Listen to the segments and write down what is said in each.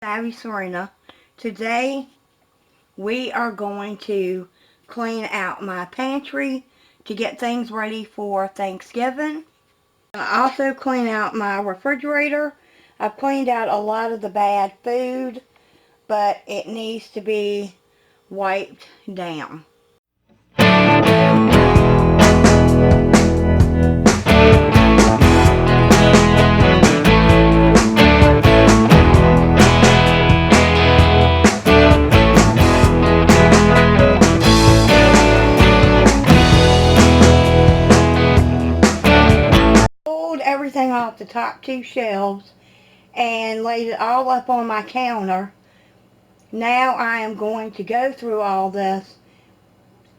Savvy Serena. Today we are going to clean out my pantry to get things ready for Thanksgiving. I also clean out my refrigerator. I've cleaned out a lot of the bad food, but it needs to be wiped down. Pulled everything off the top two shelves and laid it all up on my counter. Now I am going to go through all this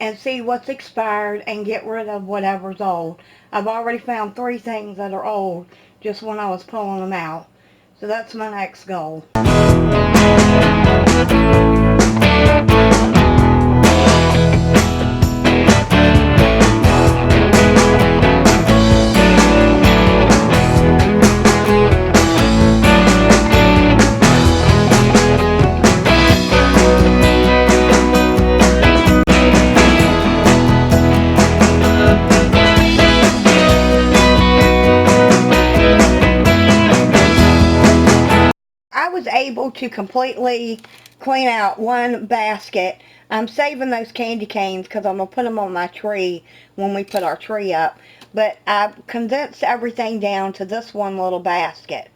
and see what's expired and get rid of whatever's old. I've already found 3 things that are old just when I was pulling them out. So that's my next goal. I was able to completely clean out one basket. I'm saving those candy canes because I'm going to put them on my tree when we put our tree up. But I've condensed everything down to this one little basket,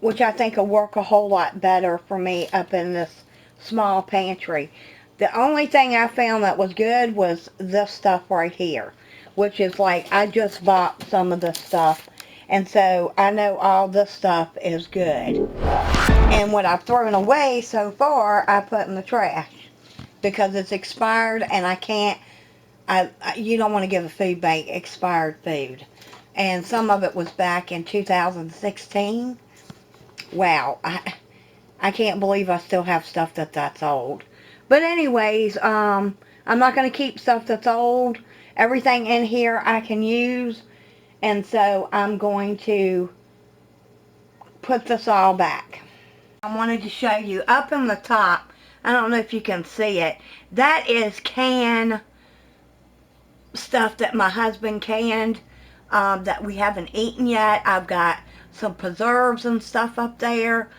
which I think will work a whole lot better for me up in this small pantry. The only thing I found that was good was this stuff right here, which is like I just bought some of this stuff. And so I know all this stuff is good. And what I've thrown away so far, I put in the trash because it's expired and I can't, you don't want to give a food bank expired food. And some of it was back in 2016. Wow, I can't believe I still have stuff that's old. But anyways, I'm not going to keep stuff that's old. Everything in here I can use. And so I'm going to put this all back. I wanted to show you up in the top. I don't know if you can see it. That is canned stuff that my husband canned that we haven't eaten yet. I've got some preserves and stuff up there.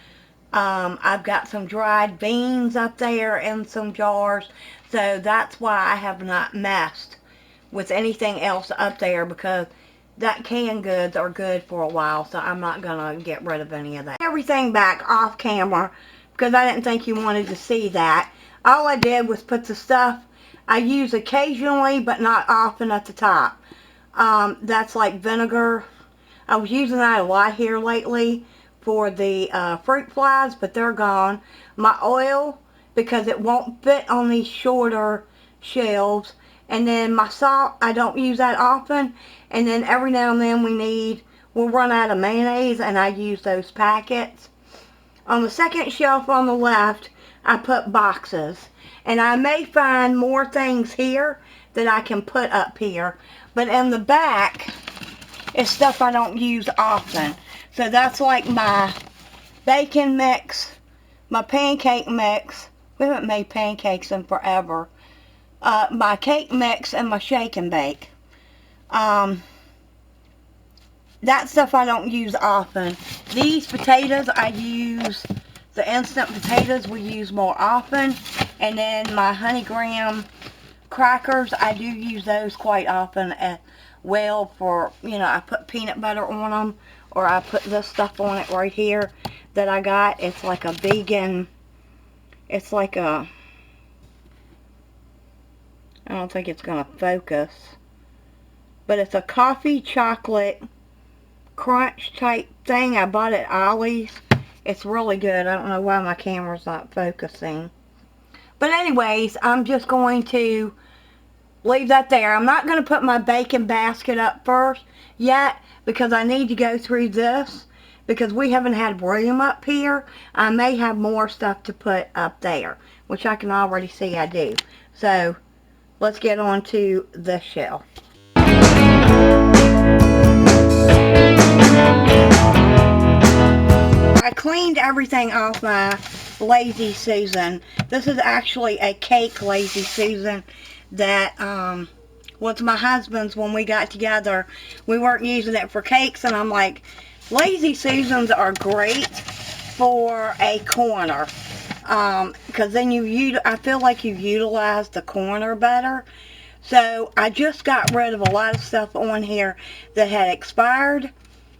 I've got some dried beans up there in some jars. So that's why I have not messed with anything else up there, because that canned goods are good for a while, so I'm not going to get rid of any of that. Everything back off camera because I didn't think you wanted to see that. All I did was put the stuff I use occasionally but not often at the top. That's like vinegar. I was using that a lot here lately for the fruit flies, but they're gone. My oil, because it won't fit on these shorter shelves. And then my salt, I don't use that often. And then every now and then we'll run out of mayonnaise and I use those packets. On the second shelf on the left, I put boxes. And I may find more things here that I can put up here. But in the back is stuff I don't use often. So that's like my bacon mix, my pancake mix. We haven't made pancakes in forever. My cake mix and my shake and bake. That stuff I don't use often. These potatoes I use, the instant potatoes we use more often. And then my honey graham crackers, I do use those quite often as well for, you know, I put peanut butter on them. Or I put this stuff on it right here that I got. It's like a vegan, it's like a, I don't think it's going to focus. But it's a coffee chocolate crunch type thing. I bought it at Ollie's. It's really good. I don't know why my camera's not focusing. But anyways, I'm just going to leave that there. I'm not going to put my bacon basket up first yet because I need to go through this because we haven't had room up here. I may have more stuff to put up there, which I can already see I do. So let's get on to this shelf. I cleaned everything off my Lazy Susan. This is actually a cake Lazy Susan that was my husband's when we got together. We weren't using it for cakes, and I'm like, Lazy Susans are great for a corner. Because then I feel like you utilize the corner better. So I just got rid of a lot of stuff on here that had expired.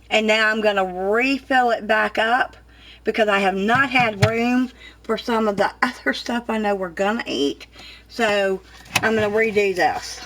And now I'm going to refill it back up because I have not had room for some of the other stuff I know we're going to eat. So I'm going to redo this.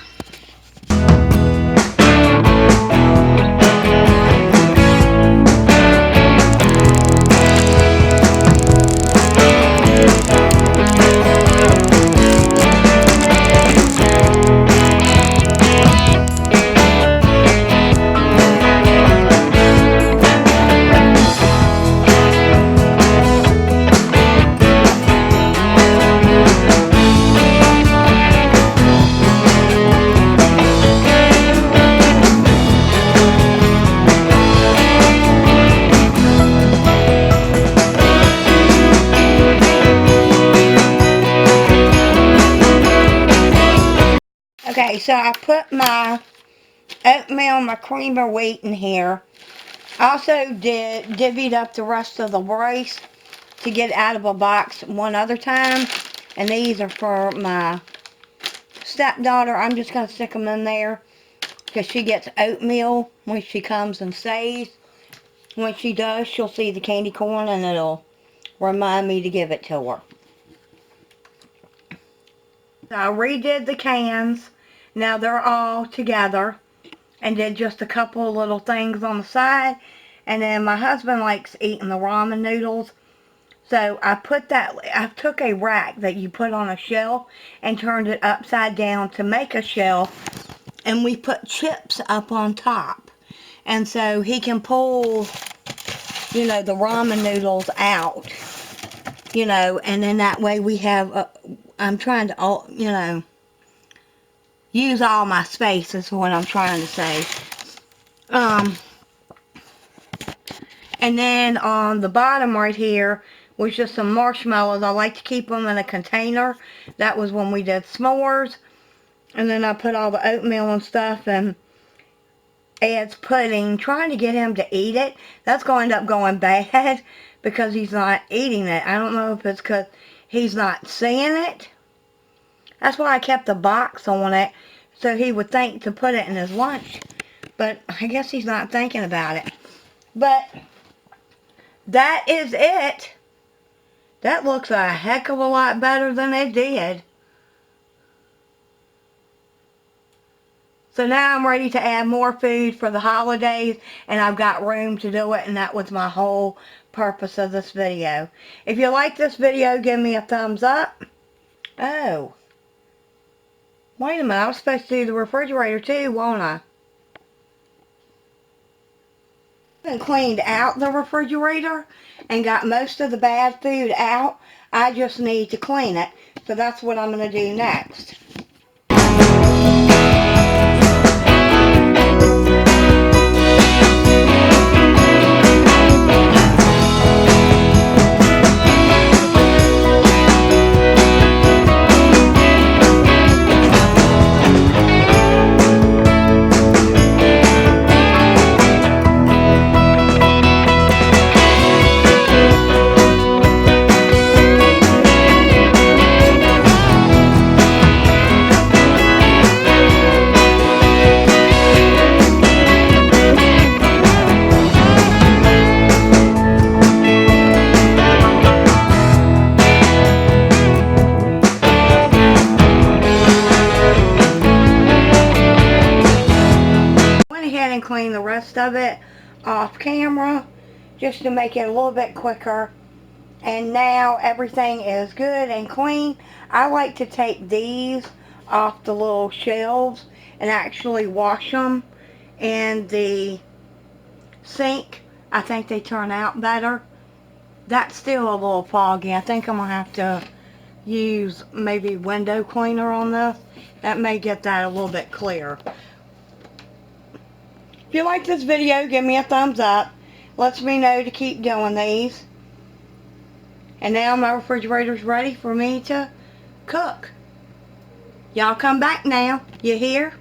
Okay, so I put my oatmeal, my cream of wheat in here. I also divvied up the rest of the rice to get out of a box one other time. And these are for my stepdaughter. I'm just going to stick them in there because she gets oatmeal when she comes and stays. When she does, she'll see the candy corn and it'll remind me to give it to her. So I redid the cans. Now they're all together. And did just a couple of little things on the side. And then my husband likes eating the ramen noodles. So I took a rack that you put on a shelf and turned it upside down to make a shelf. And we put chips up on top. And so he can pull, the ramen noodles out. And then that way we have, I'm trying to, use all my space is what I'm trying to say. And then on the bottom right here was just some marshmallows. I like to keep them in a container. That was when we did s'mores. And then I put all the oatmeal and stuff and Ed's pudding, trying to get him to eat it. That's going to end up going bad because he's not eating it. I don't know if it's because he's not seeing it. That's why I kept the box on it, so he would think to put it in his lunch. But I guess he's not thinking about it. But that is it. That looks a heck of a lot better than it did. So now I'm ready to add more food for the holidays, and I've got room to do it, and that was my whole purpose of this video. If you like this video, give me a thumbs up. Oh. Wait a minute, I was supposed to do the refrigerator too, won't I? I cleaned out the refrigerator and got most of the bad food out. I just need to clean it. So that's what I'm going to do next. And clean the rest of it off camera just to make it a little bit quicker. And now everything is good and clean. I like to take these off the little shelves and actually wash them in the sink. I think they turn out better. That's still a little foggy. I think I'm going to have to use maybe window cleaner on this. That may get that a little bit clearer. If you like this video, give me a thumbs up. lets me know to keep doing these. And now my refrigerator's ready for me to cook. Y'all come back now. You hear?